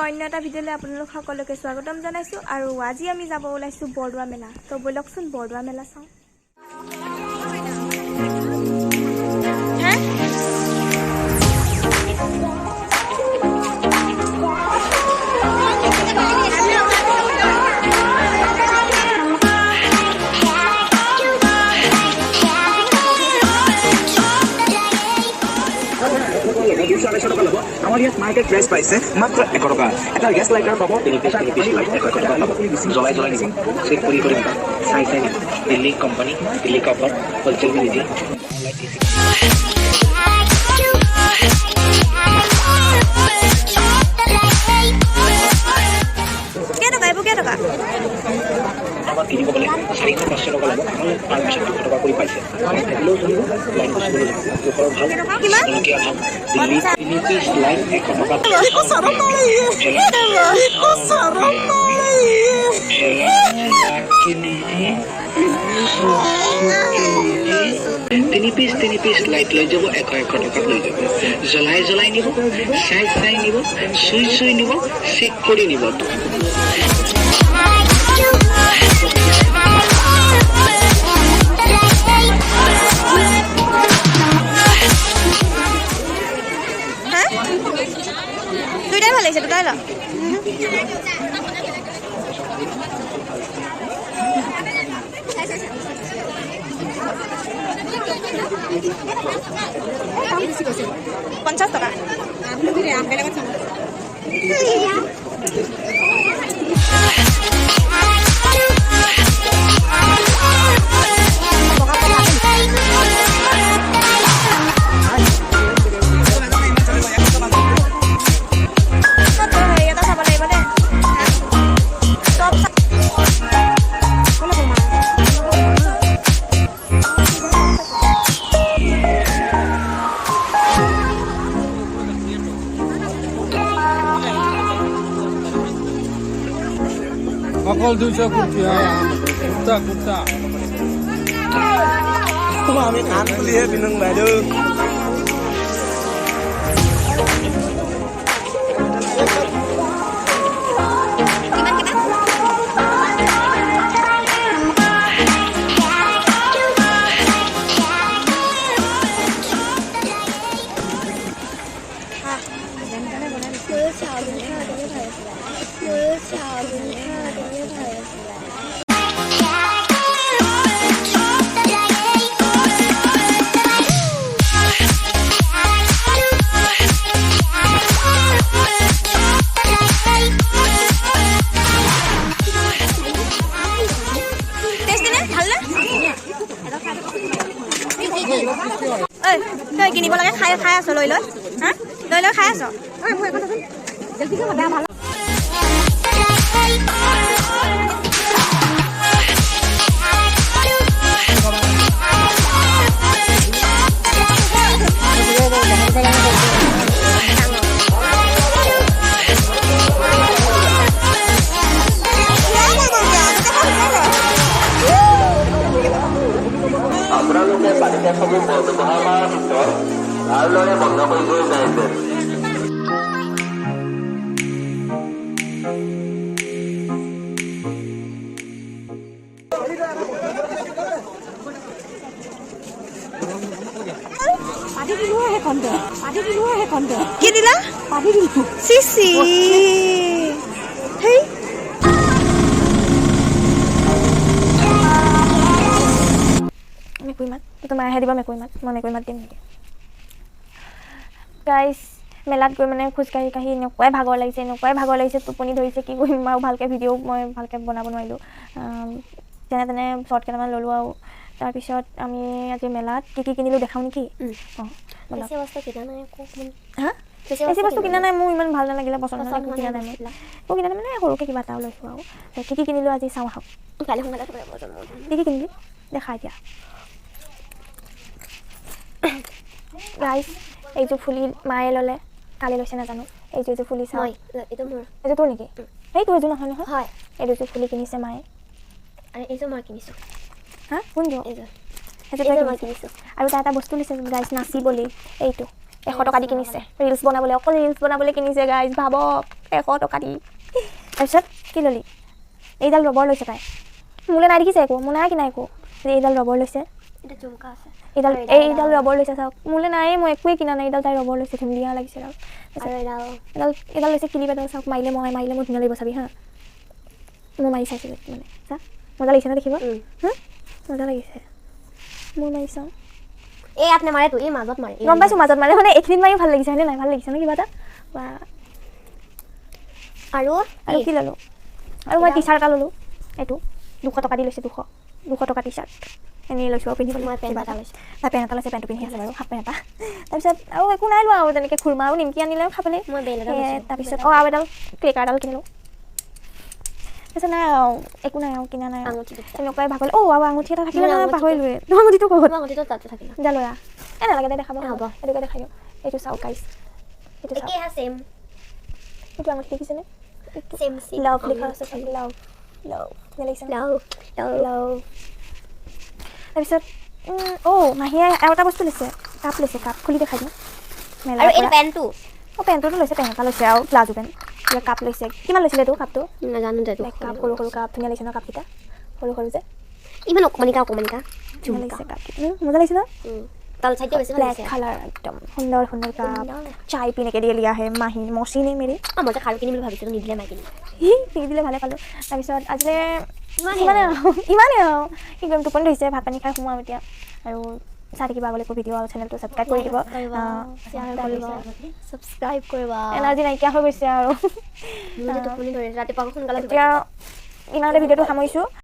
অন্য এটা ভিডিঅ'লৈ আপোনালোক সকলোকে স্বাগতম জনাইছোঁ আৰু আজি আমি যাব ওলাইছোঁ বৰদোৱা মেলা তো বলকচোন বৰদোৱা মেলা চাওঁ আমাৰ ইয়াত মাৰ্কেট প্ৰাইস পাইছে মাত্ৰ 1 টকা এটা গ্যাস লাইটাৰ পাব 3 পিস লাইট 1 টকা পাব জ্বলাই নিব চেক কৰি নিব চাই নিব Delhi company Delhi copper wholesale media কেই টকা আমাৰ কিনিব গলে 400-500 টকা লাগিব আমি 500 টকা কৰি পাইছে থাকিলেও চলিব লাইন বস্তু ওপৰ ভাল কি ভাল দিল্লী পিস লাইট 1 টকা তিনি পিস লাইট লৈ যাব 1 টকা লৈ যাব জ্বলাই নিব চাই নিব চুই নিব চেক কৰি নিব দুইটাই ভাল লাগিছে দুটাই ল $50 অকল 200 কুর্তি কুর্তা আমি কান খুলিহে পিন্ধো বাইদেউ তই কিনিব লাগে খাই আছো লৈ হা লৈ খাই আছ আপোনালোকে বালিকাসমূহ ব্যৱহাৰ কৰাৰ পিছত ভালদৰে বন্ধ কৰি থৈ যাইছে কি দিলা চিচি হেই মেকুৰী মাত তোমাৰহে দিব মেকুৰী মাত মই মেকুৰী মাত দিম নেকি গাইজ মেলাত গৈ মানে খোজকাঢ়ি এনেকুৱাই ভাগৰ লাগিছে টোপনি ধৰিছে কি কৰিম আৰু ভালকৈ ভিডিঅ' মই ভালকৈ বনাব নোৱাৰিলোঁ যেনে তেনে শ্বৰ্ট কেইটামান ল'লোঁ আৰু তাৰপিছত আমি আজি মেলাত কি কিনিলোঁ দেখাওঁ নেকি বেছি বস্তু কিনা নাই মোৰ ইমান ভাল নালাগিলে পচন্দ কিনা নাই মোৰ কিনা মানে সৰুকৈ কিবা এটাও লৈছোঁ আৰু কি কিনিলোঁ আজি চাওঁ আহক কি কিনিলি দেখা এতিয়া গাইজ এইযোৰ ফুলি মায়ে ল'লে কালি লৈছে নাজানো এইযোৰ ফুলি চাওঁ এইটো তোৰ নেকি সেইটো এযোৰ নহয় নহয় এইযোৰ ফুলি কিনিছে মায়ে আৰু এইযোৰ মই কিনিছোঁ হা কোনযোৰ সেইটো মই কিনিছোঁ আৰু এটা বস্তু লৈছে গাইজ নাচিবলৈ এইটো 100 টকা দি কিনিছে ৰিলছ বনাবলৈ অকল ৰিলছ বনাবলৈ কিনিছে গাইজ ভাবক 100 টকা দি তাৰপিছত কি ল'লি এইডাল ৰবৰ লৈছে তাই মোলৈ নাই দেখিছে একো মোৰ নাই কি নাই একো এইডাল ৰবৰ লৈছে এটা ঝুমকা আছে এইডাল ৰবৰ লৈছে চাওক মোলৈ নাই মই একোৱে কিনা নাই এইডাল তাই ৰবৰ লৈছে ধুনীয়া লাগিছে আৰু এইডাল লৈছে কিনিব এডাল চাওক মাৰিলে মই ধুনীয়া লাগিব চাবি হা মই মাৰি চাইছিলোঁ মানে চা মজা লাগিছে ন দেখিব মজা লাগিছে মোৰ মাৰি চাওঁ এই ইয়াত নামাৰে তো এই মাজত মাৰে গম পাইছোঁ মাজত মাৰে মানে এইখিনিত মাৰি ভাল লাগিছে হয়নে নাই ভাল লাগিছে ন কিবা এটা বা আৰু কি ল'লোঁ আৰু মই টি চাৰ্ট এটা ল'লোঁ এইটো 200 টকা দি লৈছে 200 টকা টি চাৰ্ট এনেই লৈছোঁ আৰু পিন্ধিবলৈ মই পেণ্ট এটা লৈছোঁ তাই পেণ্ট এটা লৈছে পেণ্টটো পিন্ধি আছে বাৰু হাফ পেণ্ট এটা তাৰপিছত আৰু একো নাই লোৱা আৰু তেনেকৈ খুৰমা আৰু নিমকি আনিলে খাবলৈ মই বেল এটা লৈছোঁ তাৰপিছত আৰু এডাল ক্ৰেকাৰ এডাল কিনিলোঁ তাৰপিছত নাই আৰু একো নাই আৰু কিনা নাই তেনেকুৱাই ভাগলৈ আৰু আঙুঠি এটা থাকিলে নহয় পাহৰিলোৱে আঙুঠিটো ক'ত আঙুঠিটো তাতে থাকিলে যা লৈ নালাগে দে দেখাব হ'ব এইটোকে দেখাই দিওঁ এইটো চাওক গাইছ এইটো চাওক সেম এইটো আঙুঠি দেখিছেনে সেম লাভ লিখা আছে চাওক লাভ লাগিছে লাভ তাৰপিছত মাহীয়ে আৰু এটা বস্তু লৈছে কাপ লৈছে কাপ খুলি দেখাই দিওঁ আৰু এই পেনটো পেণ্টটো লৈছে পেণ্ট এটা লৈছে আৰু প্লাজো পেণ্ট কাপ লৈছে কিমান লৈছিলে এইটো কাপটো নাজানো দে কাপ সৰু কাপ ধুনীয়া লাগিছে ন কাপকেইটা সৰু যে ইমান অকমানিকা ধুনীয়া লাগিছে কাপকেইটা মজা লাগিছে ন তল চাইডে বেছি ভাল ব্লেক লাগিছে কালাৰ একদম সুন্দৰ কাপ চাই পিনেকে দিয়ে লিয়া হে মাহী মচি নে মেৰি মই যে খাৰু কিনিম বুলি ভাবিছিলোঁ নিদিলে মাই কিনিম পিন্ধি দিলে ভালে পালোঁ তাৰপিছত আজিলৈ ইমানেই আৰু কি কৰিম টোপনি ধৰিছে ভাত পানী খাই সোমাওঁ এতিয়া আৰু চাই থাকিব আগলৈ ভিডিঅ' আৰু চেনেলটো ছাবস্ক্ৰাইব কৰি দিব ছাবস্ক্ৰাইব কৰিবা এনাৰ্জি নাইকিয়া হৈ গৈছে আৰু টোপনি ধৰিছে ৰাতিপুৱা সোনকালে এতিয়া ইমানতে ভিডিঅ'টো সামৰিছোঁ